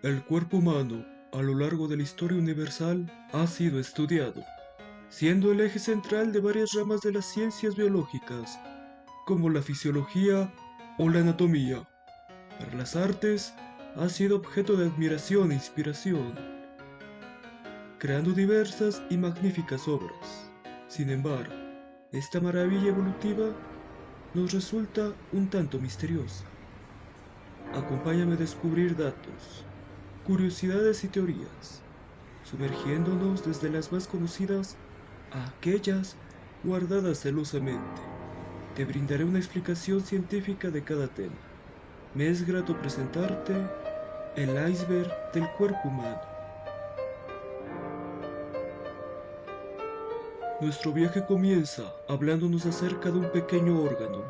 El cuerpo humano, a lo largo de la historia universal, ha sido estudiado, siendo el eje central de varias ramas de las ciencias biológicas, como la fisiología o la anatomía. Para las artes, ha sido objeto de admiración e inspiración, creando diversas y magníficas obras. Sin embargo, esta maravilla evolutiva nos resulta un tanto misteriosa. Acompáñame a descubrir datos, curiosidades y teorías, sumergiéndonos desde las más conocidas a aquellas guardadas celosamente. Te brindaré una explicación científica de cada tema. Me es grato presentarte el iceberg del cuerpo humano. Nuestro viaje comienza hablándonos acerca de un pequeño órgano,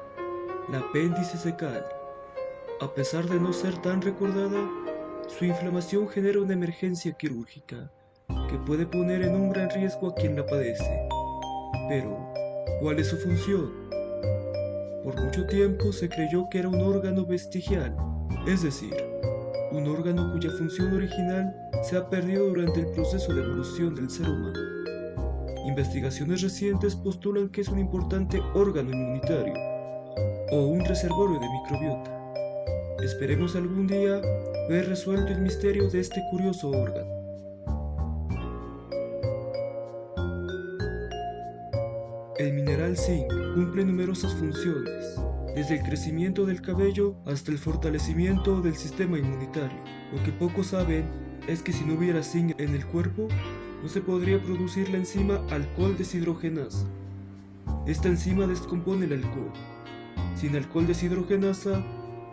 la apéndice secal. A pesar de no ser tan recordada, su inflamación genera una emergencia quirúrgica que puede poner en un gran riesgo a quien la padece. Pero, ¿cuál es su función? Por mucho tiempo se creyó que era un órgano vestigial, es decir, un órgano cuya función original se ha perdido durante el proceso de evolución del ser humano. Investigaciones recientes postulan que es un importante órgano inmunitario o un reservorio de microbiota. Esperemos algún día ver resuelto el misterio de este curioso órgano. El mineral zinc cumple numerosas funciones, desde el crecimiento del cabello hasta el fortalecimiento del sistema inmunitario. Lo que pocos saben es que si no hubiera zinc en el cuerpo, no se podría producir la enzima alcohol deshidrogenasa. Esta enzima descompone el alcohol. Sin alcohol deshidrogenasa,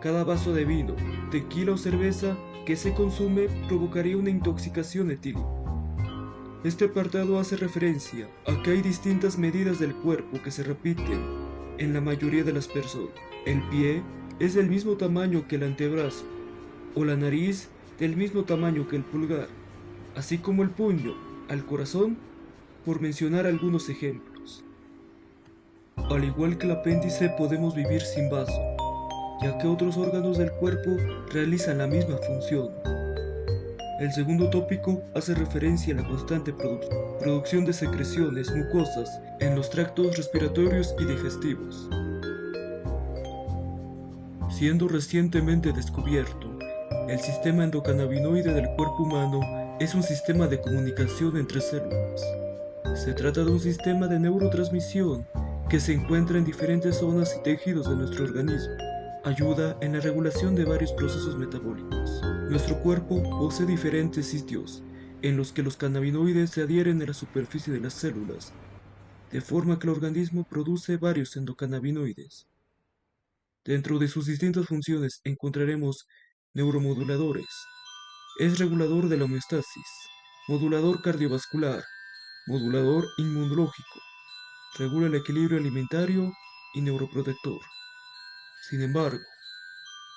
cada vaso de vino, tequila o cerveza que se consume provocaría una intoxicación etílica. Este apartado hace referencia a que hay distintas medidas del cuerpo que se repiten en la mayoría de las personas. El pie es del mismo tamaño que el antebrazo, o la nariz del mismo tamaño que el pulgar, así como el puño al corazón, por mencionar algunos ejemplos. Al igual que el apéndice, podemos vivir sin vaso, ya que otros órganos del cuerpo realizan la misma función. El segundo tópico hace referencia a la constante producción de secreciones mucosas en los tractos respiratorios y digestivos. Siendo recientemente descubierto, el sistema endocannabinoide del cuerpo humano es un sistema de comunicación entre células. Se trata de un sistema de neurotransmisión que se encuentra en diferentes zonas y tejidos de nuestro organismo. Ayuda en la regulación de varios procesos metabólicos. Nuestro cuerpo posee diferentes sitios en los que los cannabinoides se adhieren a la superficie de las células, de forma que el organismo produce varios endocannabinoides. Dentro de sus distintas funciones encontraremos neuromoduladores. Es regulador de la homeostasis, modulador cardiovascular, modulador inmunológico, regula el equilibrio alimentario y neuroprotector. Sin embargo,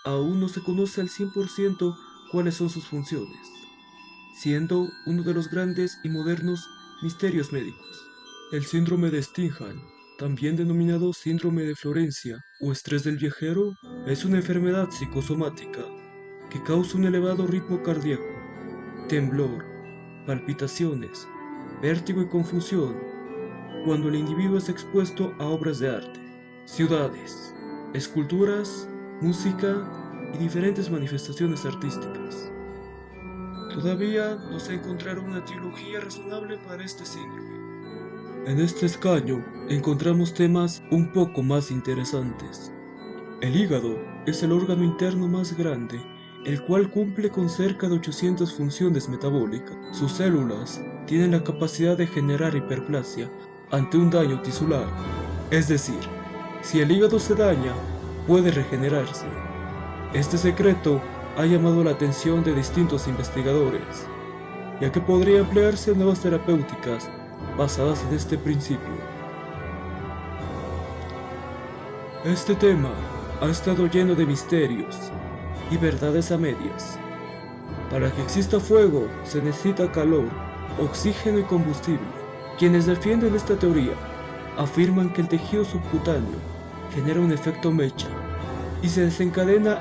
aún no se conoce al 100% cuáles son sus funciones, siendo uno de los grandes y modernos misterios médicos. El síndrome de Steinhal, también denominado síndrome de Florencia o estrés del viajero, es una enfermedad psicosomática que causa un elevado ritmo cardíaco, temblor, palpitaciones, vértigo y confusión cuando el individuo es expuesto a obras de arte, ciudades, esculturas, música y diferentes manifestaciones artísticas. Todavía no se encontraron una etiología razonable para este síndrome. En este escaño encontramos temas un poco más interesantes. El hígado es el órgano interno más grande, el cual cumple con cerca de 800 funciones metabólicas. Sus células tienen la capacidad de generar hiperplasia ante un daño tisular, es decir, si el hígado se daña, puede regenerarse. Este secreto ha llamado la atención de distintos investigadores, ya que podría emplearse en nuevas terapéuticas basadas en este principio. Este tema ha estado lleno de misterios y verdades a medias. Para que exista fuego se necesita calor, oxígeno y combustible. Quienes defienden esta teoría afirman que el tejido subcutáneo genera un efecto mecha y se desencadena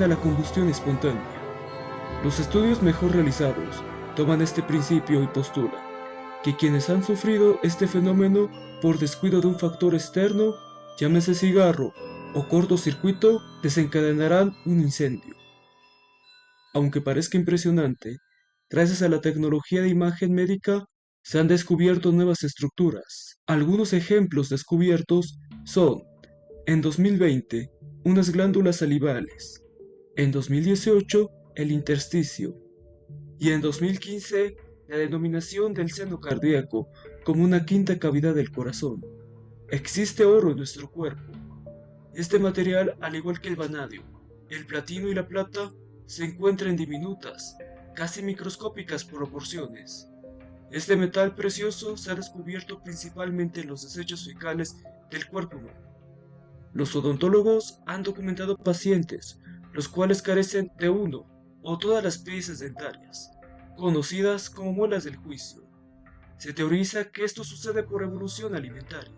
la combustión espontánea. Los estudios mejor realizados toman este principio y postulan que quienes han sufrido este fenómeno por descuido de un factor externo, llámese cigarro o cortocircuito, desencadenarán un incendio. Aunque parezca impresionante, gracias a la tecnología de imagen médica se han descubierto nuevas estructuras. Algunos ejemplos descubiertos son, en 2020, unas glándulas salivales, en 2018, el intersticio, y en 2015, la denominación del seno cardíaco como una quinta cavidad del corazón. Existe oro en nuestro cuerpo. Este material, al igual que el vanadio, el platino y la plata, se encuentra en diminutas, casi microscópicas proporciones. Este metal precioso se ha descubierto principalmente en los desechos fecales del cuerpo humano. Los odontólogos han documentado pacientes, los cuales carecen de uno o todas las piezas dentarias, conocidas como muelas del juicio. Se teoriza que esto sucede por evolución alimentaria.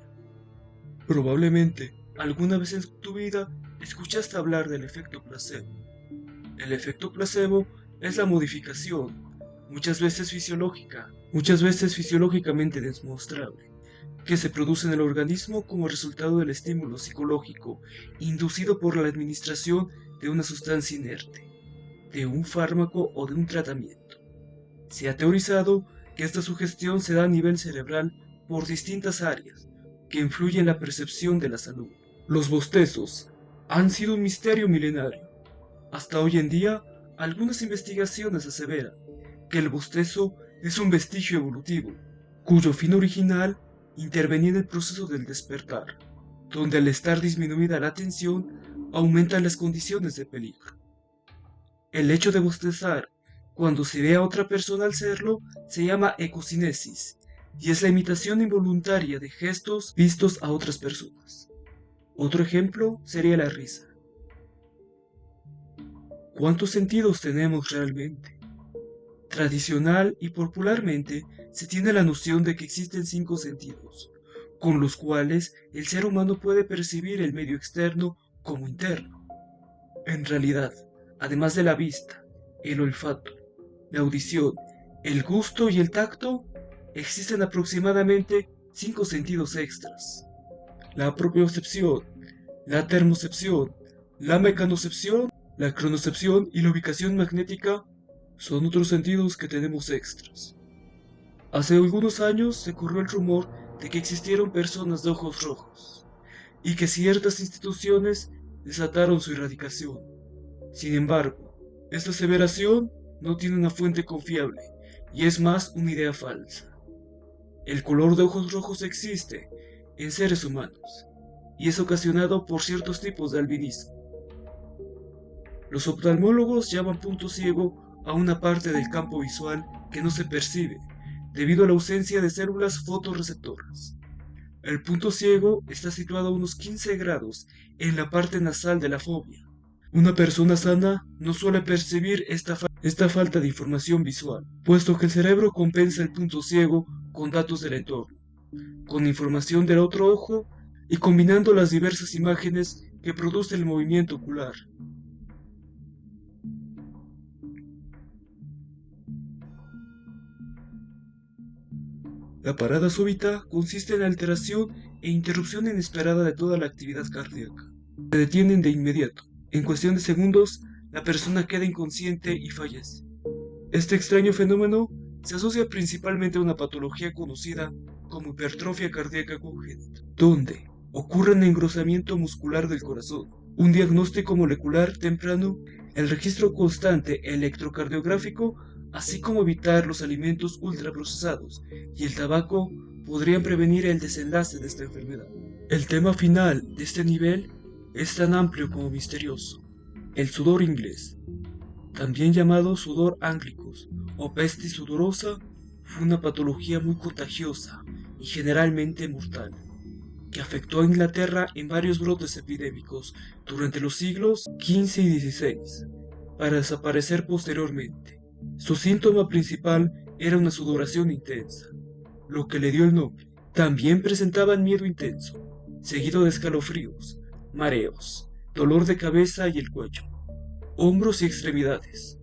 Probablemente, alguna vez en tu vida escuchaste hablar del efecto placebo. El efecto placebo es la modificación, muchas veces fisiológicamente demostrable, que se produce en el organismo como resultado del estímulo psicológico inducido por la administración de una sustancia inerte, de un fármaco o de un tratamiento. Se ha teorizado que esta sugestión se da a nivel cerebral por distintas áreas que influyen en la percepción de la salud. Los bostezos han sido un misterio milenario. Hasta hoy en día, algunas investigaciones aseveran que el bostezo es un vestigio evolutivo, cuyo fin original intervenía en el proceso del despertar, donde al estar disminuida la atención, aumentan las condiciones de peligro. El hecho de bostezar cuando se ve a otra persona al hacerlo se llama ecocinesis, y es la imitación involuntaria de gestos vistos a otras personas. Otro ejemplo sería la risa. ¿Cuántos sentidos tenemos realmente? Tradicional y popularmente se tiene la noción de que existen 5 sentidos, con los cuales el ser humano puede percibir el medio externo como interno. En realidad, además de la vista, el olfato, la audición, el gusto y el tacto, existen aproximadamente 5 sentidos extras. La propiocepción, la termocepción, la mecanocepción, la cronocepción y la ubicación magnética son otros sentidos que tenemos extras. Hace algunos años se corrió el rumor de que existieron personas de ojos rojos y que ciertas instituciones desataron su erradicación. Sin embargo, esta aseveración no tiene una fuente confiable y es más una idea falsa. El color de ojos rojos existe en seres humanos y es ocasionado por ciertos tipos de albinismo. Los oftalmólogos llaman punto ciego a una parte del campo visual que no se percibe debido a la ausencia de células fotorreceptoras. El punto ciego está situado a unos 15 grados en la parte nasal de la fóvea. Una persona sana no suele percibir esta falta de información visual, puesto que el cerebro compensa el punto ciego con datos del entorno, con información del otro ojo y combinando las diversas imágenes que produce el movimiento ocular. La parada súbita consiste en la alteración e interrupción inesperada de toda la actividad cardíaca. Se detienen de inmediato. En cuestión de segundos, la persona queda inconsciente y fallece. Este extraño fenómeno se asocia principalmente a una patología conocida como hipertrofia cardíaca congénita, donde ocurre un engrosamiento muscular del corazón. Un diagnóstico molecular temprano, el registro constante electrocardiográfico, así como evitar los alimentos ultraprocesados y el tabaco podrían prevenir el desenlace de esta enfermedad. El tema final de este nivel es tan amplio como misterioso. El sudor inglés, también llamado sudor anglicus o peste sudorosa, fue una patología muy contagiosa y generalmente mortal, que afectó a Inglaterra en varios brotes epidémicos durante los siglos XV y XVI, para desaparecer posteriormente. Su síntoma principal era una sudoración intensa, lo que le dio el nombre. También presentaban miedo intenso, seguido de escalofríos, mareos, dolor de cabeza y el cuello, hombros y extremidades.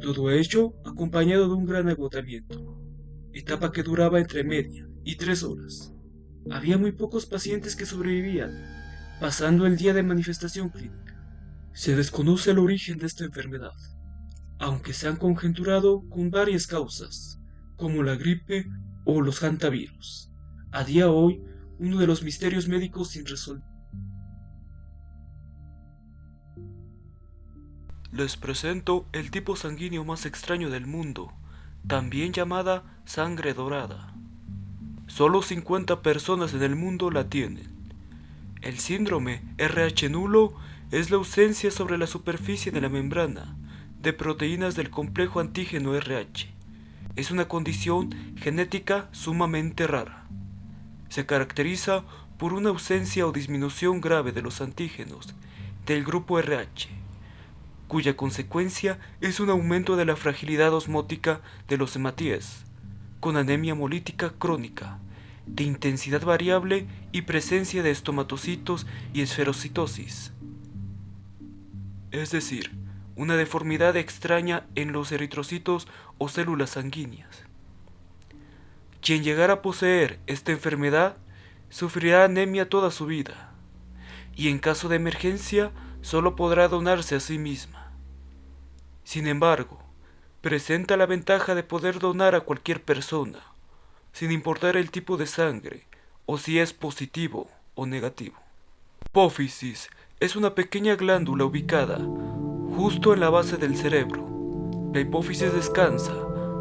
Todo ello acompañado de un gran agotamiento, etapa que duraba entre media y 3 horas. Había muy pocos pacientes que sobrevivían, pasando el día de manifestación clínica. Se desconoce el origen de esta enfermedad, aunque se han conjeturado con varias causas, como la gripe o los hantavirus. A día hoy, uno de los misterios médicos sin resolver. Les presento el tipo sanguíneo más extraño del mundo, también llamada sangre dorada. Solo 50 personas en el mundo la tienen. El síndrome RH nulo es la ausencia sobre la superficie de la membrana de proteínas del complejo antígeno RH. Es una condición genética sumamente rara. Se caracteriza por una ausencia o disminución grave de los antígenos del grupo RH, cuya consecuencia es un aumento de la fragilidad osmótica de los hematíes, con anemia hemolítica crónica, de intensidad variable y presencia de estomatocitos y esferocitosis. Es decir, una deformidad extraña en los eritrocitos o células sanguíneas. Quien llegara a poseer esta enfermedad sufrirá anemia toda su vida, y en caso de emergencia solo podrá donarse a sí misma. Sin embargo, presenta la ventaja de poder donar a cualquier persona, sin importar el tipo de sangre o si es positivo o negativo. Hipófisis es una pequeña glándula ubicada justo en la base del cerebro. La hipófisis descansa,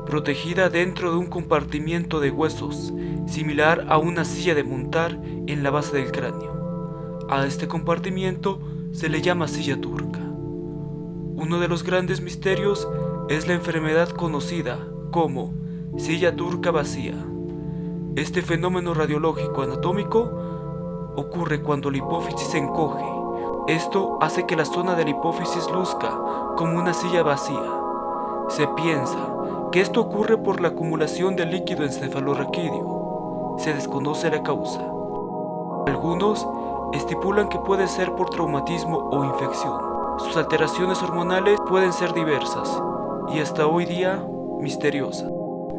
protegida dentro de un compartimiento de huesos, similar a una silla de montar en la base del cráneo. A este compartimiento se le llama silla turca. Uno de los grandes misterios es la enfermedad conocida como silla turca vacía. Este fenómeno radiológico anatómico ocurre cuando la hipófisis se encoge. Esto hace que la zona de la hipófisis luzca como una silla vacía. Se piensa que esto ocurre por la acumulación de líquido encefalorraquídeo. Se desconoce la causa. Algunos estipulan que puede ser por traumatismo o infección. Sus alteraciones hormonales pueden ser diversas y hasta hoy día misteriosas.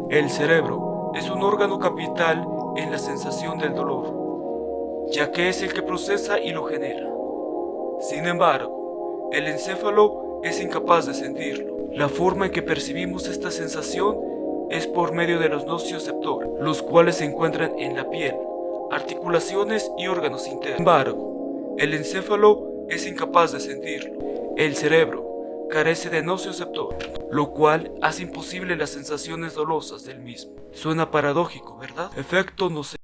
El cerebro es un órgano capital en la sensación del dolor, ya que es el que procesa y lo genera. Sin embargo, el encéfalo es incapaz de sentirlo. La forma en que percibimos esta sensación es por medio de los nocioceptores, los cuales se encuentran en la piel, articulaciones y órganos internos. Sin embargo, el encéfalo es incapaz de sentirlo. El cerebro carece de nocioceptor, lo cual hace imposible las sensaciones dolorosas del mismo. Suena paradójico, ¿verdad? Efecto nocebo.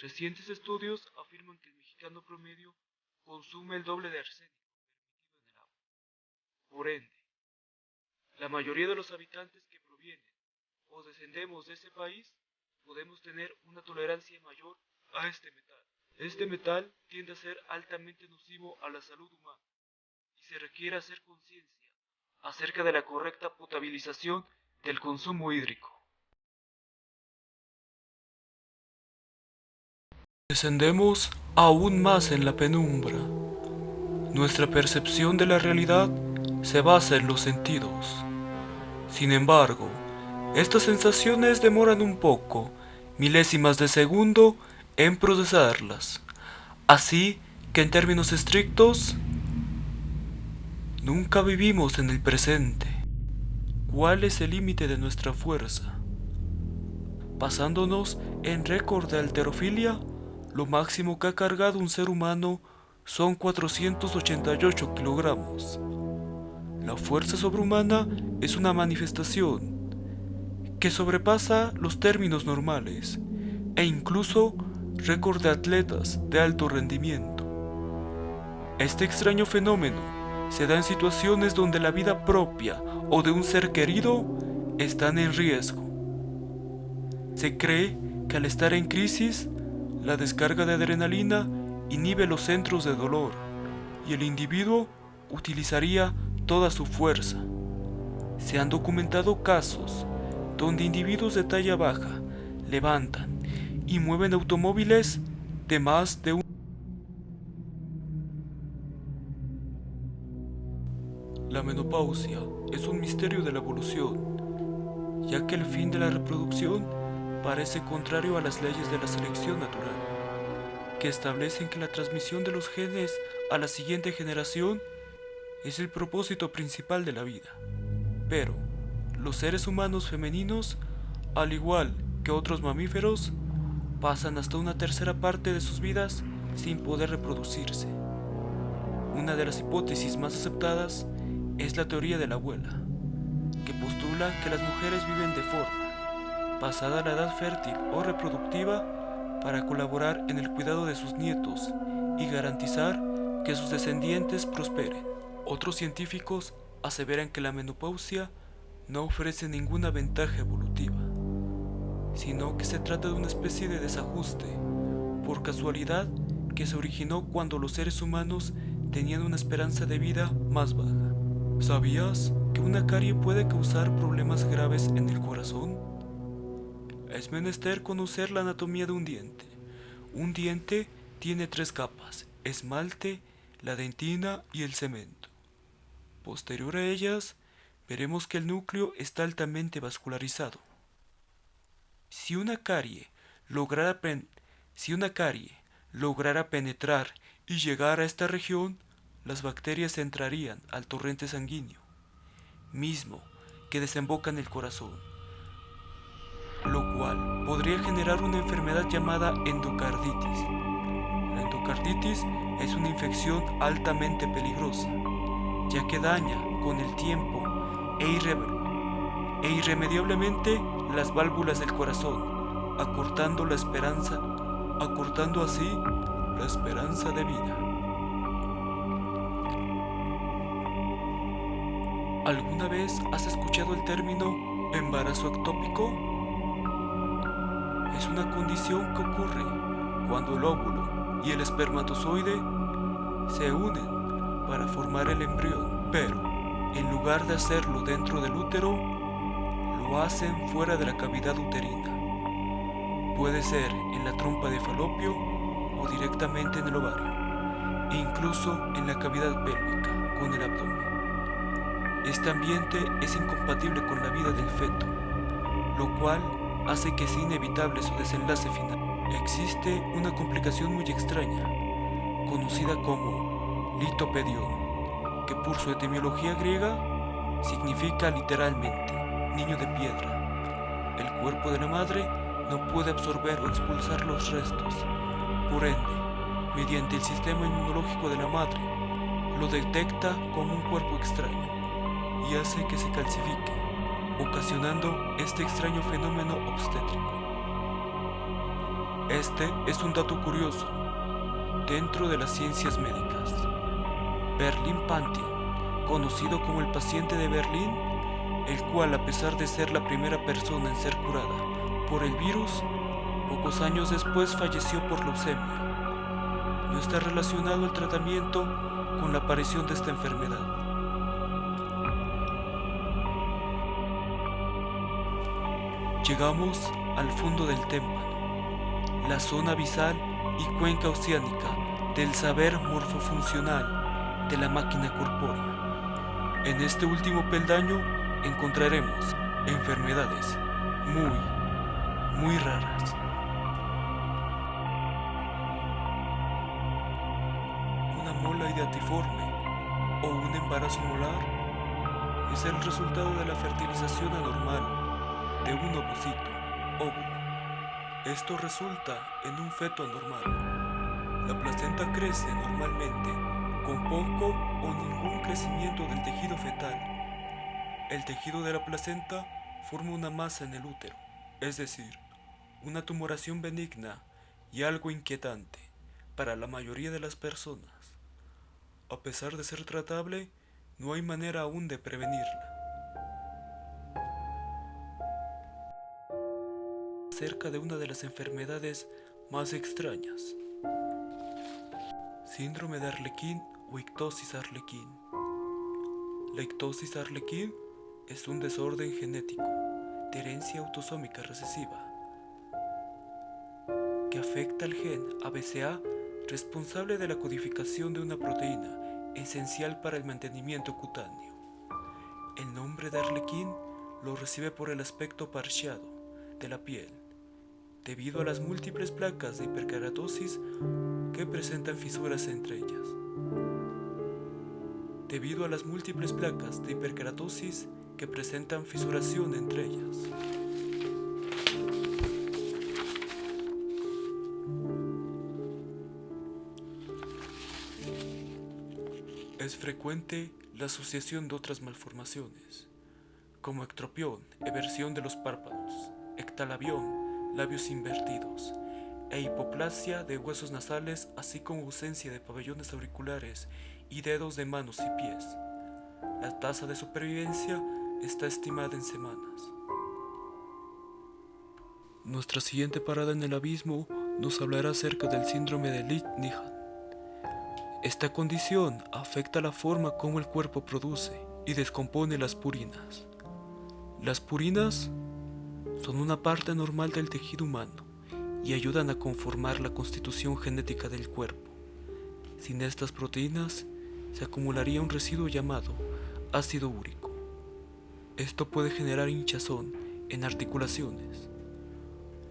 Recientes estudios afirman que el mexicano promedio consume el doble de arsénico permitido en el agua. Por ende, la mayoría de los habitantes que provienen o descendemos de ese país podemos tener una tolerancia mayor a este metal. Este metal tiende a ser altamente nocivo a la salud humana y se requiere hacer conciencia acerca de la correcta potabilización del consumo hídrico. Descendemos aún más en la penumbra. Nuestra percepción de la realidad se basa en los sentidos. Sin embargo, estas sensaciones demoran un poco, milésimas de segundo, en procesarlas. Así que en términos estrictos, nunca vivimos en el presente. ¿Cuál es el límite de nuestra fuerza? Basándonos en récord de halterofilia, lo máximo que ha cargado un ser humano son 488 kilogramos. La fuerza sobrehumana es una manifestación que sobrepasa los términos normales e incluso récord de atletas de alto rendimiento. Este extraño fenómeno se da en situaciones donde la vida propia o de un ser querido están en riesgo. Se cree que al estar en crisis, la descarga de adrenalina inhibe los centros de dolor y el individuo utilizaría toda su fuerza. Se han documentado casos donde individuos de talla baja levantan y mueven automóviles de más de un... La menopausia es un misterio de la evolución, ya que el fin de la reproducción parece contrario a las leyes de la selección natural, que establecen que la transmisión de los genes a la siguiente generación es el propósito principal de la vida. Pero los seres humanos femeninos, al igual que otros mamíferos, pasan hasta una tercera parte de sus vidas sin poder reproducirse. Una de las hipótesis más aceptadas es la teoría de la abuela, que postula que las mujeres viven de forma, pasada la edad fértil o reproductiva, para colaborar en el cuidado de sus nietos y garantizar que sus descendientes prosperen. Otros científicos aseveran que la menopausia no ofrece ninguna ventaja evolutiva, sino que se trata de una especie de desajuste, por casualidad, que se originó cuando los seres humanos tenían una esperanza de vida más baja. ¿Sabías que una carie puede causar problemas graves en el corazón? Es menester conocer la anatomía de un diente. Un diente tiene 3 capas: esmalte, la dentina y el cemento. Posterior a ellas, veremos que el núcleo está altamente vascularizado. Si una carie lograra penetrar y llegar a esta región, las bacterias entrarían al torrente sanguíneo, mismo que desemboca en el corazón, lo cual podría generar una enfermedad llamada endocarditis. La endocarditis es una infección altamente peligrosa, ya que daña con el tiempo e irremediablemente las válvulas del corazón, acortando así la esperanza de vida. ¿Alguna vez has escuchado el término embarazo ectópico? Es una condición que ocurre cuando el óvulo y el espermatozoide se unen para formar el embrión, pero en lugar de hacerlo dentro del útero, lo hacen fuera de la cavidad uterina. Puede ser en la trompa de falopio o directamente en el ovario, e incluso en la cavidad pélvica con el abdomen. Este ambiente es incompatible con la vida del feto, lo cual hace que sea inevitable su desenlace final. Existe una complicación muy extraña, conocida como litopedión, que por su etimología griega significa literalmente niño de piedra. El cuerpo de la madre no puede absorber o expulsar los restos. Por ende, mediante el sistema inmunológico de la madre, lo detecta como un cuerpo extraño y hace que se calcifique, ocasionando este extraño fenómeno obstétrico. Este es un dato curioso dentro de las ciencias médicas. Berlin Pantin, conocido como el paciente de Berlín, el cual, a pesar de ser la primera persona en ser curada por el virus, pocos años después falleció por leucemia. No está relacionado el tratamiento con la aparición de esta enfermedad. Llegamos al fondo del témpano, la zona abisal y cuenca oceánica del saber morfofuncional de la máquina corpórea. En este último peldaño encontraremos enfermedades muy raras. Una mola ideatiforme o un embarazo molar es el resultado de la fertilización anormal de un óvulo. Esto resulta en un feto anormal. La placenta crece normalmente con poco o ningún crecimiento del tejido fetal. El tejido de la placenta forma una masa en el útero, es decir, una tumoración benigna y algo inquietante para la mayoría de las personas. A pesar de ser tratable, no hay manera aún de prevenirla. Acerca de una de las enfermedades más extrañas: síndrome de Arlequín o ictosis Arlequín. La ictosis Arlequín es un desorden genético de herencia autosómica recesiva que afecta al gen ABCA, responsable de la codificación de una proteína esencial para el mantenimiento cutáneo. El nombre de Arlequín lo recibe por el aspecto parcheado de la piel, debido a las múltiples placas de hiperkeratosis que presentan fisuras entre ellas. Es frecuente la asociación de otras malformaciones, como ectropión, eversión de los párpados, ectalabión, labios invertidos, e hipoplasia de huesos nasales, así como ausencia de pabellones auriculares y dedos de manos y pies. La tasa de supervivencia está estimada en semanas. Nuestra siguiente parada en el abismo nos hablará acerca del síndrome de Leigh-Nihan. Esta condición afecta la forma como el cuerpo produce y descompone las purinas. Las purinas son una parte normal del tejido humano y ayudan a conformar la constitución genética del cuerpo. Sin estas proteínas, se acumularía un residuo llamado ácido úrico. Esto puede generar hinchazón en articulaciones.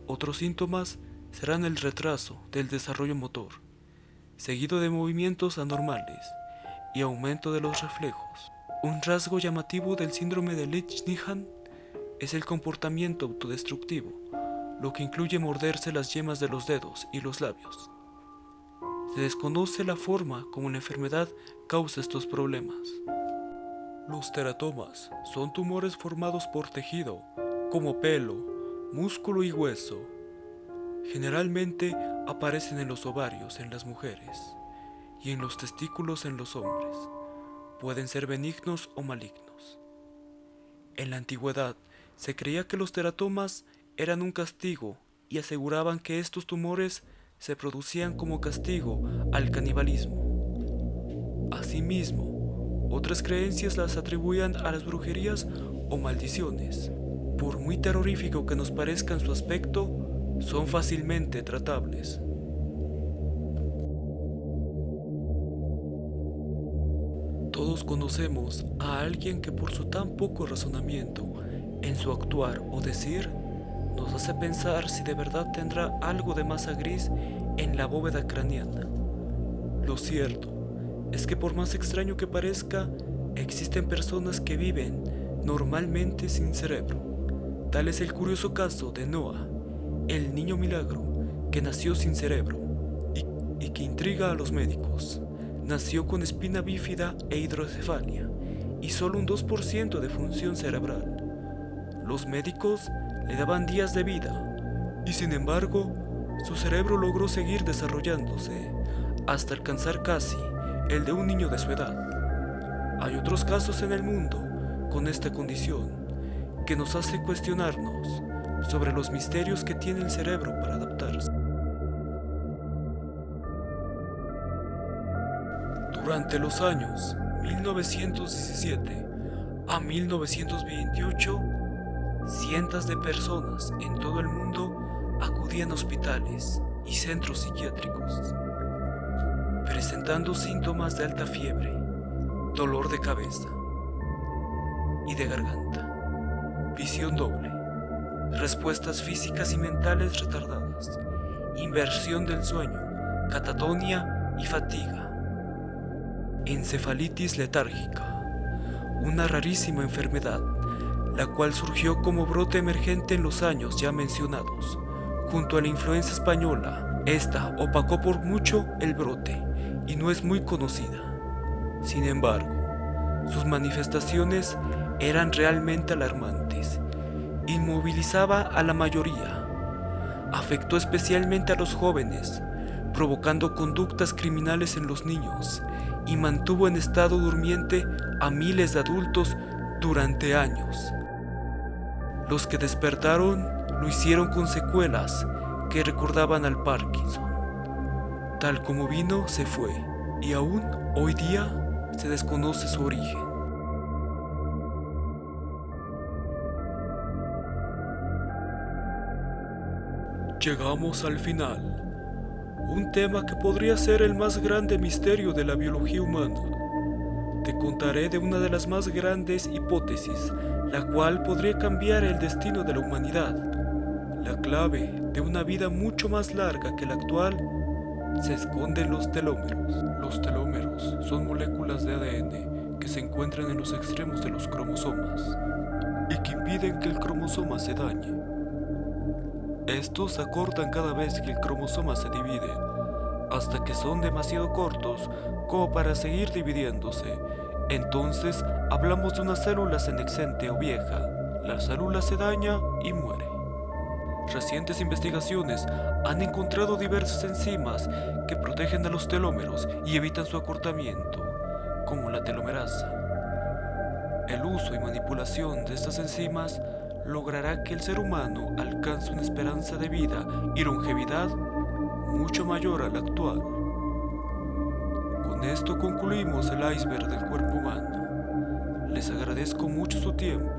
Otros síntomas serán el retraso del desarrollo motor, seguido de movimientos anormales y aumento de los reflejos. Un rasgo llamativo del síndrome de Leigh-Nihan es el comportamiento autodestructivo, lo que incluye morderse las yemas de los dedos y los labios. Se desconoce la forma como la enfermedad causa estos problemas. Los teratomas son tumores formados por tejido, como pelo, músculo y hueso. Generalmente aparecen en los ovarios en las mujeres y en los testículos en los hombres. Pueden ser benignos o malignos. En la antigüedad, se creía que los teratomas eran un castigo y aseguraban que estos tumores se producían como castigo al canibalismo. Asimismo, otras creencias las atribuían a las brujerías o maldiciones. Por muy terrorífico que nos parezca en su aspecto, son fácilmente tratables. Todos conocemos a alguien que por su tan poco razonamiento en su actuar o decir nos hace pensar si de verdad tendrá algo de masa gris en la bóveda craneana. Lo cierto es que por más extraño que parezca, existen personas que viven normalmente sin cerebro. Tal es el curioso caso de Noah, el niño milagro que nació sin cerebro y que intriga a los médicos. Nació con espina bífida e hidrocefalia y solo un 2% de función cerebral. Los médicos le daban días de vida y sin embargo su cerebro logró seguir desarrollándose hasta alcanzar casi el de un niño de su edad. Hay otros casos en el mundo con esta condición que nos hace cuestionarnos sobre los misterios que tiene el cerebro para adaptarse. Durante los años 1917 a 1928, cientos de personas en todo el mundo acudían a hospitales y centros psiquiátricos, presentando síntomas de alta fiebre, dolor de cabeza y de garganta, visión doble, respuestas físicas y mentales retardadas, inversión del sueño, catatonia y fatiga, encefalitis letárgica, una rarísima enfermedad, la cual surgió como brote emergente en los años ya mencionados. Junto a la influenza española, esta opacó por mucho el brote y no es muy conocida. Sin embargo, sus manifestaciones eran realmente alarmantes. Inmovilizaba a la mayoría. Afectó especialmente a los jóvenes, provocando conductas criminales en los niños, y mantuvo en estado durmiente a miles de adultos durante años. Los que despertaron lo hicieron con secuelas que recordaban al Parkinson. Tal como vino, se fue, y aún hoy día se desconoce su origen. Llegamos al final. Un tema que podría ser el más grande misterio de la biología humana. Te contaré de una de las más grandes hipótesis, la cual podría cambiar el destino de la humanidad. La clave de una vida mucho más larga que la actual se esconde en los telómeros. Los telómeros son moléculas de ADN que se encuentran en los extremos de los cromosomas y que impiden que el cromosoma se dañe. Estos se acortan cada vez que el cromosoma se divide, hasta que son demasiado cortos como para seguir dividiéndose. Entonces hablamos de una célula senescente o vieja. La célula se daña y muere. Recientes investigaciones han encontrado diversas enzimas que protegen a los telómeros y evitan su acortamiento, como la telomerasa. El uso y manipulación de estas enzimas logrará que el ser humano alcance una esperanza de vida y longevidad mucho mayor a la actual. Con esto concluimos el iceberg del cuerpo humano. Les agradezco mucho su tiempo.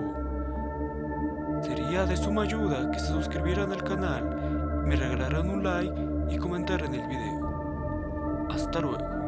Sería de suma ayuda que se suscribieran al canal, me regalaran un like y comentaran el video. Hasta luego.